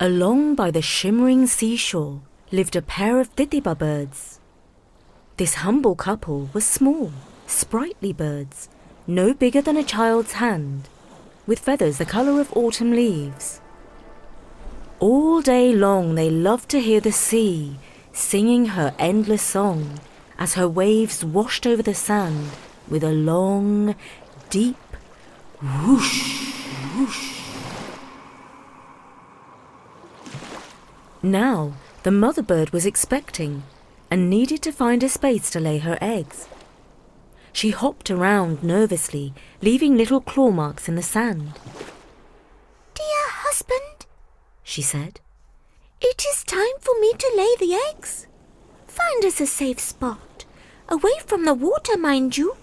Along by the shimmering seashore lived a pair of titiba birds. This humble couple was small, sprightly birds, no bigger than a child's hand, with feathers the colour of autumn leaves. All day long they loved to hear the sea singing her endless song as her waves washed over the sand with a long, deep whoosh, whoosh. Now the mother bird was expecting and needed to find a space to lay her eggs. She hopped around nervously, leaving little claw marks in the sand. "Dear husband," she said, "it is time for me to lay the eggs. Find us a safe spot, away from the water, mind you."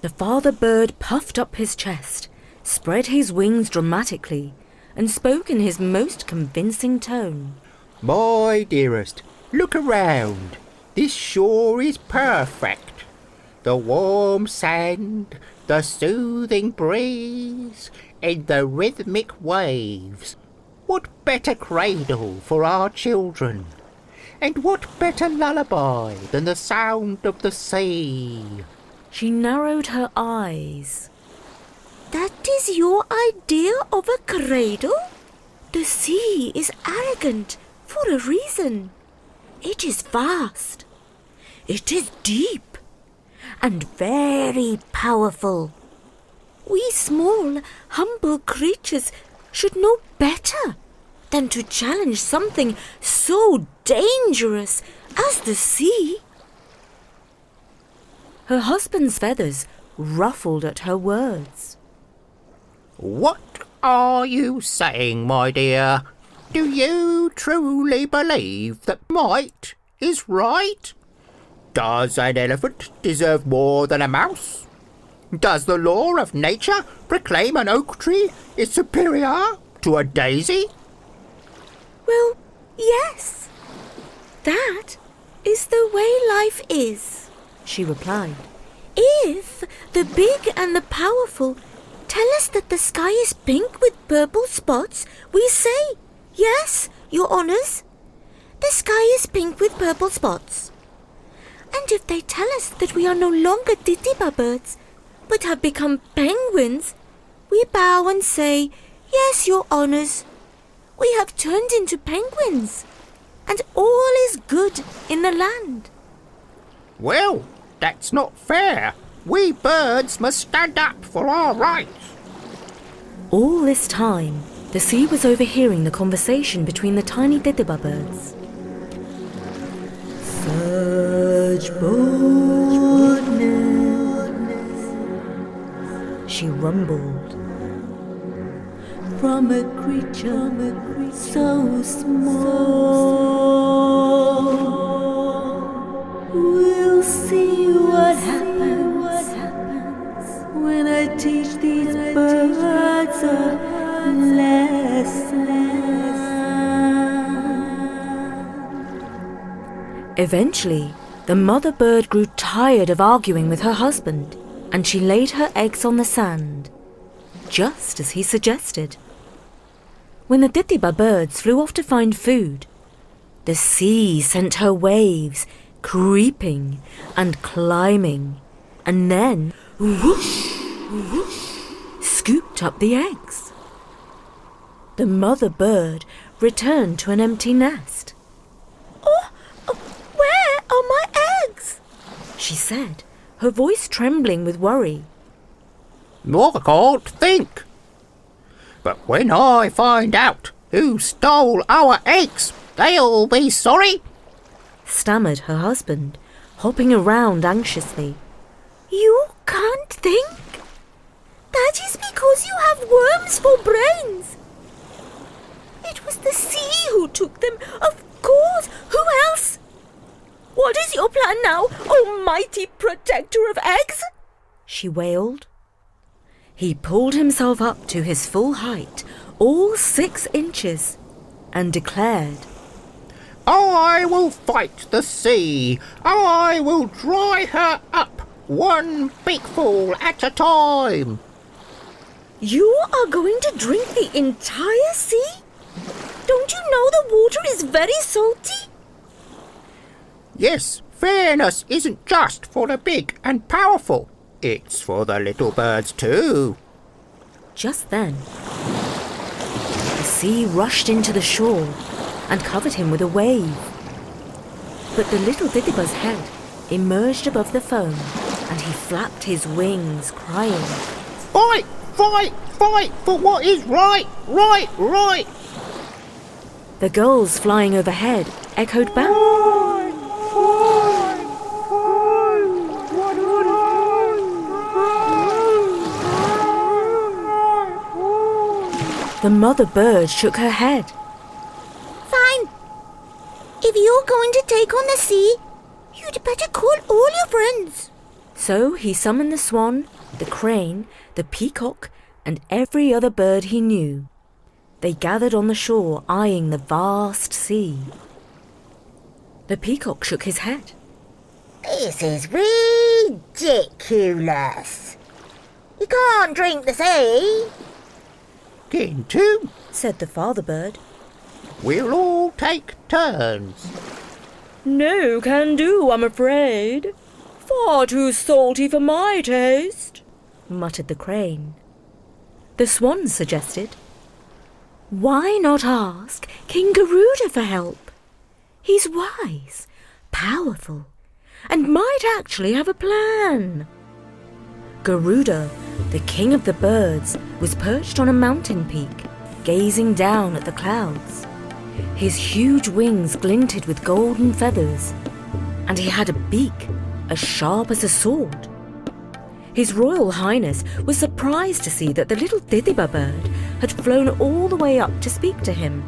The father bird puffed up his chest, spread his wings dramatically, and spoke in his most convincing tone. "My dearest, look around. This shore is perfect. The warm sand, the soothing breeze, and the rhythmic waves. What better cradle for our children? And what better lullaby than the sound of the sea?" She narrowed her eyes. "That is your idea of a cradle? The sea is arrogant for a reason. It is vast. It is deep and very powerful. We small, humble creatures should know better than to challenge something so dangerous as the sea." Her husband's feathers ruffled at her words. "What are you saying, my dear? Do you truly believe that might is right? Does an elephant deserve more than a mouse? Does the law of nature proclaim an oak tree is superior to a daisy?" "Well, yes. That is the way life is," she replied. "If the big and the powerful tell us that the sky is pink with purple spots, we say, 'Yes, your honours, the sky is pink with purple spots.' And if they tell us that we are no longer titiba birds, but have become penguins, we bow and say, 'Yes, your honours, we have turned into penguins, and all is good in the land.'" "Well, that's not fair. We birds must stand up for our rights." All this time, the sea was overhearing the conversation between the tiny titiba birds. "Such boldness," she rumbled, "from a creature so small. We'll see what happens when I teach these birds a lesson." Eventually, the mother bird grew tired of arguing with her husband, and she laid her eggs on the sand, just as he suggested. When the titiba birds flew off to find food, the sea sent her waves creeping and climbing, and then whoosh, whoosh, scooped up the eggs. The mother bird returned to an empty nest. "Oh, where are my eggs?" she said, her voice trembling with worry. "I can't think. But when I find out who stole our eggs, they'll be sorry," stammered her husband, hopping around anxiously. "You can't think? That is because you have worms for brains. It was the sea who took them, of course. Who else? What is your plan now, almighty protector of eggs?" she wailed. He pulled himself up to his full height, all 6 inches, and declared, "I will fight the sea. I will dry her up, one bigful at a time." "You are going to drink the entire sea?" water is very salty? Yes, fairness isn't just for the big and powerful. It's for the little birds too. Just then, the sea rushed into the shore and covered him with a wave. But the little Titiba's head emerged above the foam, and he flapped his wings, crying, Fight, fight, fight for what is right, right, right. The gulls flying overhead echoed back. The mother bird shook her head. Fine. If you're going to take on the sea, you'd better call all your friends. So he summoned the swan, the crane, the peacock, and every other bird he knew. They gathered on the shore, eyeing the vast sea. The peacock shook his head. This is ridiculous. You can't drink the sea. Kin too. Said the father bird. We'll all take turns. No can do, I'm afraid. Far too salty for my taste, muttered the crane. The swan suggested, why not ask King Garuda for help? He's wise, powerful, and might actually have a plan. Garuda, the king of the birds, was perched on a mountain peak, gazing down at the clouds. His huge wings glinted with golden feathers, and he had a beak as sharp as a sword. His Royal Highness was surprised to see that the little Titiba bird had flown all the way up to speak to him.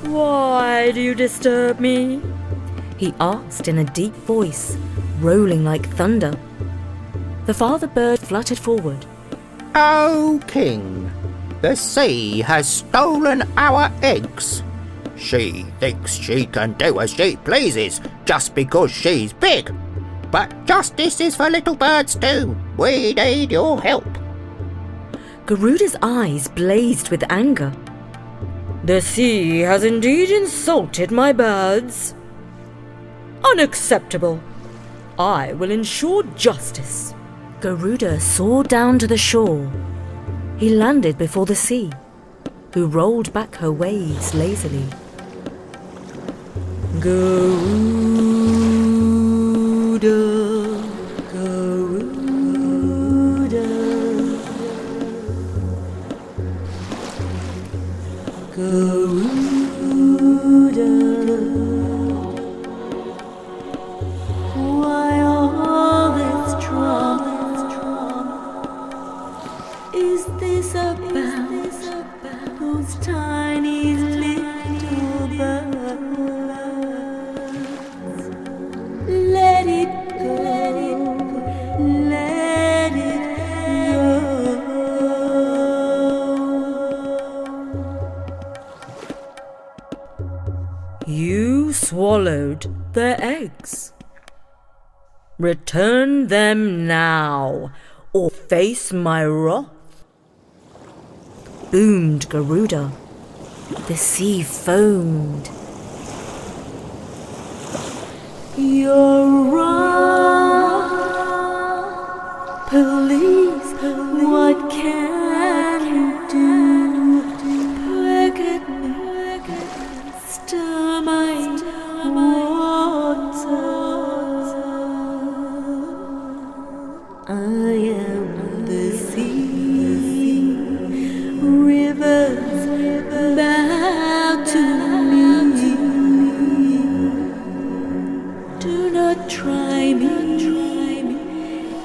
Why do you disturb me? He asked in a deep voice, rolling like thunder. The father bird fluttered forward. O King, the sea has stolen our eggs. She thinks she can do as she pleases just because she's big. But justice is for little birds too. We need your help. Garuda's eyes blazed with anger. The sea has indeed insulted my birds. Unacceptable. I will ensure justice. Garuda soared down to the shore. He landed before the sea, who rolled back her waves lazily. Garuda, Garuda, Garuda. Why all this drama? Is this about those tiny little birds? Let it go, let it go. You swallowed their eggs. Return them now, or face my wrath. Boomed Garuda. The sea foamed. You're wrong. Police, what can you do? Plague me, stir my water. I am the sea, rivers bow to me. Do not try me,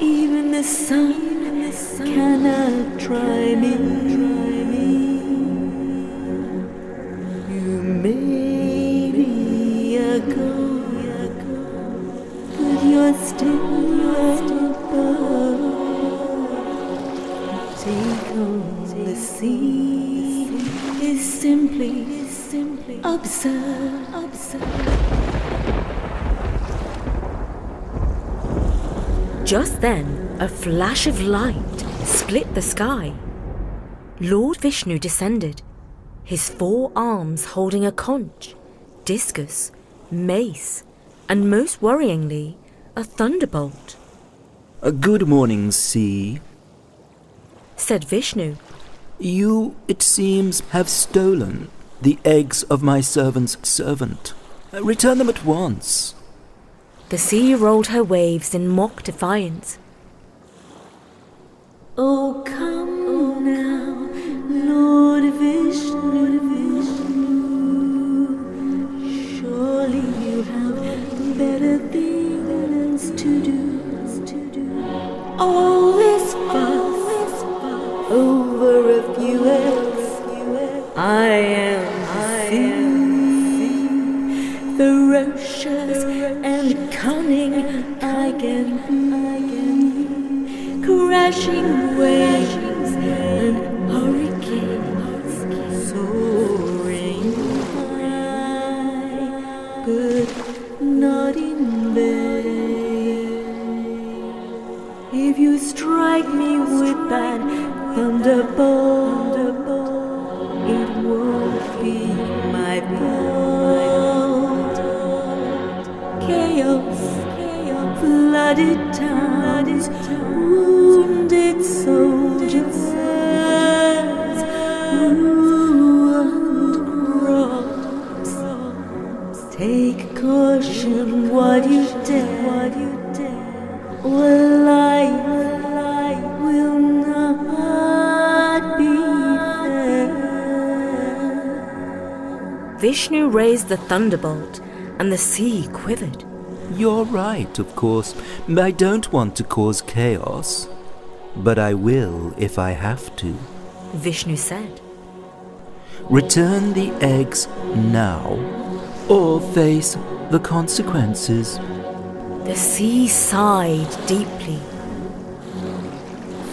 even the sun cannot try me. You may be a god, but you're still a bird. Take on the sea is simply absurd. Just then, a flash of light split the sky. Lord Vishnu descended, his 4 arms holding a conch, discus, mace, and most worryingly, a thunderbolt. Good morning, sea, said Vishnu. You, it seems, have stolen the eggs of my servant's servant. Return them at once. The sea rolled her waves in mock defiance. Oh, come now, Lord Vishnu. Surely you have better things to do. All this fuss over a few eggs. I am ferocious and cunning. I can be crashing waves and hurricanes soaring high, but not in vain. If you strike me with that thunderbolt, it won't be my fault. Chaos, flooded towns, wounded soldiers, ruined crops. Take caution what you dare, or life will not be fair. Vishnu raised the thunderbolt, and the sea quivered. You're right, of course. I don't want to cause chaos, but I will if I have to. Vishnu said. Return the eggs now, or face the consequences. The sea sighed deeply.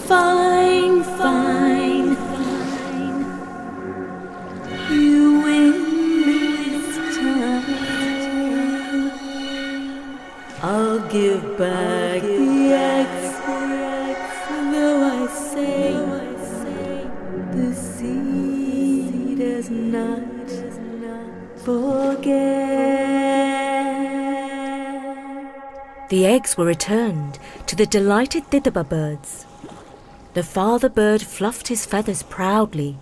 Fine. You win this time. I'll give back the eggs, though I say the sea does not forget. The eggs were returned to the delighted Didaba birds. The father bird fluffed his feathers proudly.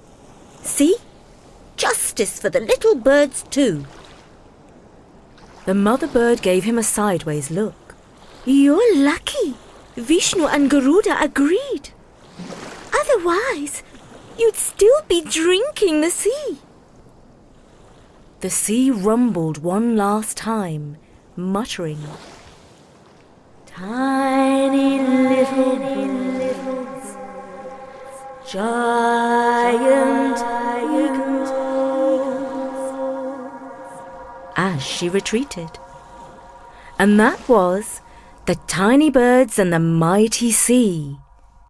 See? Justice for the little birds too. The mother bird gave him a sideways look. You're lucky. Vishnu and Garuda agreed. Otherwise, you'd still be drinking the sea. The sea rumbled one last time, muttering, Tiny little birds, giant eagles. as she retreated. And that was The Tiny Birds and the Mighty Sea